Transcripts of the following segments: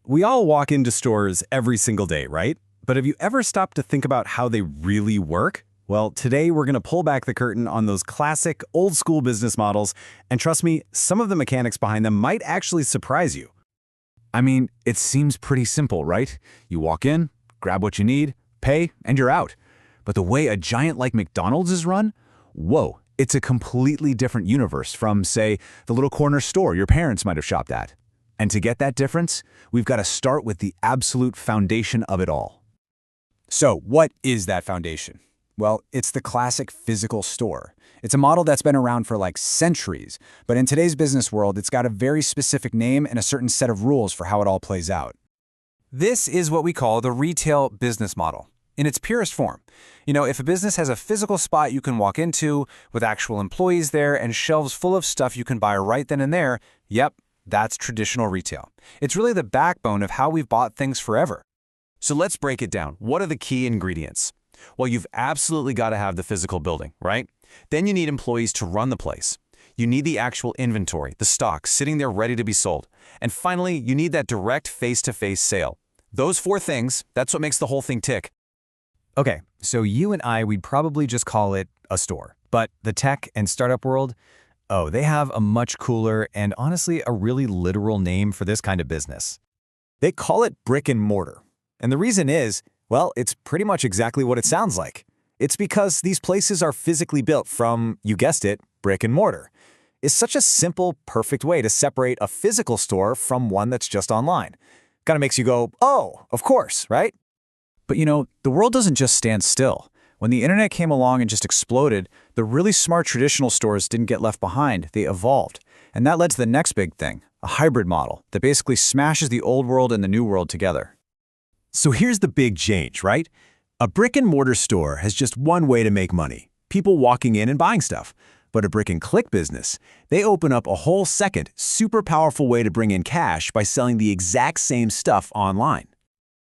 We all walk into stores every single day, right? But have you ever stopped to think about how they really work? Well, today we're going to pull back the curtain on those classic, old-school business models, and trust me, some of the mechanics behind them might actually surprise you. I mean, it seems pretty simple, right? You walk in, grab what you need, pay, and you're out. But the way a giant like McDonald's is run? Whoa, it's a completely different universe from, say, the little corner store your parents might have shopped at. And to get that difference, we've got to start with the absolute foundation of it all. So, what is that foundation? Well, it's the classic physical store. It's a model that's been around for like centuries, but in today's business world, it's got a very specific name and a certain set of rules for how it all plays out. This is what we call the retail business model, in its purest form. If a business has a physical spot you can walk into, with actual employees there and shelves full of stuff you can buy right then and there, yep, that's traditional retail. It's really the backbone of how we've bought things forever. So let's break it down. What are the key ingredients? Well, you've absolutely got to have the physical building, right? Then you need employees to run the place. You need the actual inventory, the stock, sitting there ready to be sold. And finally, you need that direct face-to-face sale. Those four things, that's what makes the whole thing tick. Okay, so you and I, we'd probably just call it a store. But the tech and startup world, oh, they have a much cooler and honestly a really literal name for this kind of business. They call it brick and mortar. And the reason is, well, it's pretty much exactly what it sounds like. It's because these places are physically built from, you guessed it, brick and mortar. It's such a simple, perfect way to separate a physical store from one that's just online. Kind of makes you go, oh, of course, right? But the world doesn't just stand still. When the internet came along and just exploded, the really smart traditional stores didn't get left behind, they evolved. And that led to the next big thing, a hybrid model that basically smashes the old world and the new world together. So here's the big change, right? A brick and mortar store has just one way to make money, people walking in and buying stuff. But a brick and click business, they open up a whole second, super powerful way to bring in cash by selling the exact same stuff online.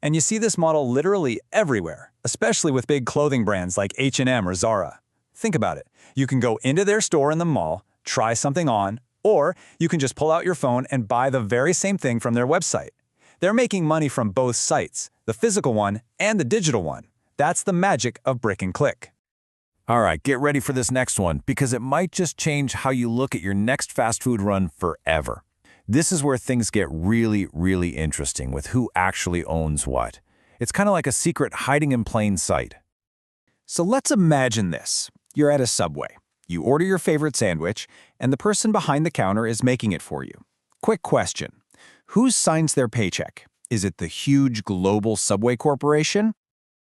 And you see this model literally everywhere, especially with big clothing brands like H&M or Zara. Think about it. You can go into their store in the mall, try something on, or you can just pull out your phone and buy the very same thing from their website. They're making money from both sites, the physical one and the digital one. That's the magic of brick and click. All right, get ready for this next one, because it might just change how you look at your next fast food run forever. This is where things get really, really interesting with who actually owns what. It's kind of like a secret hiding in plain sight. So let's imagine this. You're at a Subway. You order your favorite sandwich, and the person behind the counter is making it for you. Quick question. Who signs their paycheck? Is it the huge global Subway corporation?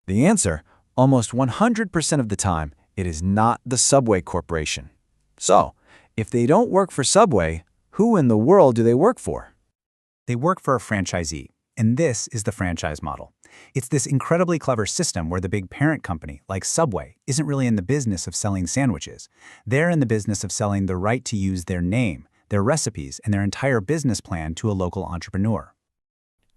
The answer, almost 100% of the time, it is not the Subway corporation. So, if they don't work for Subway, who in the world do they work for? They work for a franchisee, and this is the franchise model. It's this incredibly clever system where the big parent company, like Subway, isn't really in the business of selling sandwiches. They're in the business of selling the right to use their name, their recipes, and their entire business plan to a local entrepreneur.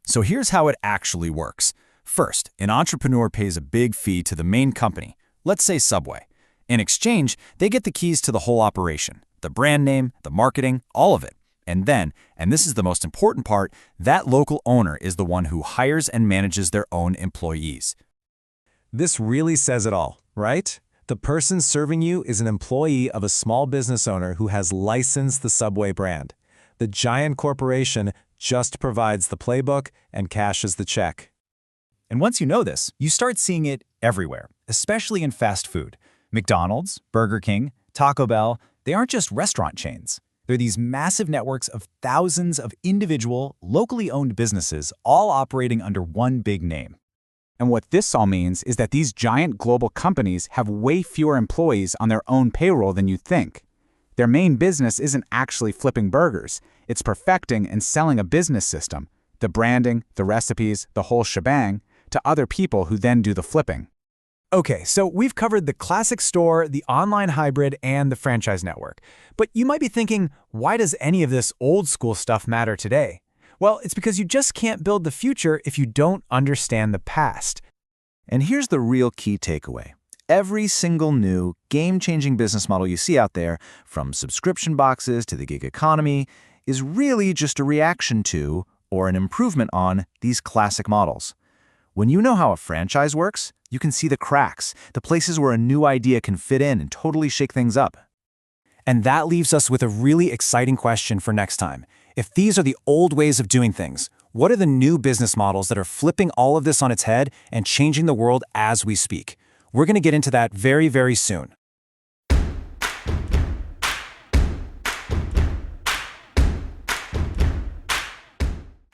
So here's how it actually works. First, an entrepreneur pays a big fee to the main company, let's say Subway. In exchange, they get the keys to the whole operation, the brand name, the marketing, all of it. And then, and this is the most important part, that local owner is the one who hires and manages their own employees. This really says it all, right? The person serving you is an employee of a small business owner who has licensed the Subway brand. The giant corporation just provides the playbook and cashes the check. And once you know this, you start seeing it everywhere, especially in fast food. McDonald's, Burger King, Taco Bell, they aren't just restaurant chains. They're these massive networks of thousands of individual, locally owned businesses all operating under one big name. And what this all means is that these giant global companies have way fewer employees on their own payroll than you think. Their main business isn't actually flipping burgers. It's perfecting and selling a business system, the branding, the recipes, the whole shebang, to other people who then do the flipping. Okay, so we've covered the classic store, the online hybrid, and the franchise network. But you might be thinking, why does any of this old school stuff matter today? Well, it's because you just can't build the future if you don't understand the past. And here's the real key takeaway. Every single new, game-changing business model you see out there, from subscription boxes to the gig economy, is really just a reaction to, or an improvement on these classic models. When you know how a franchise works, you can see the cracks, the places where a new idea can fit in and totally shake things up. And that leaves us with a really exciting question for next time. If these are the old ways of doing things, what are the new business models that are flipping all of this on its head and changing the world as we speak? We're going to get into that very, very soon.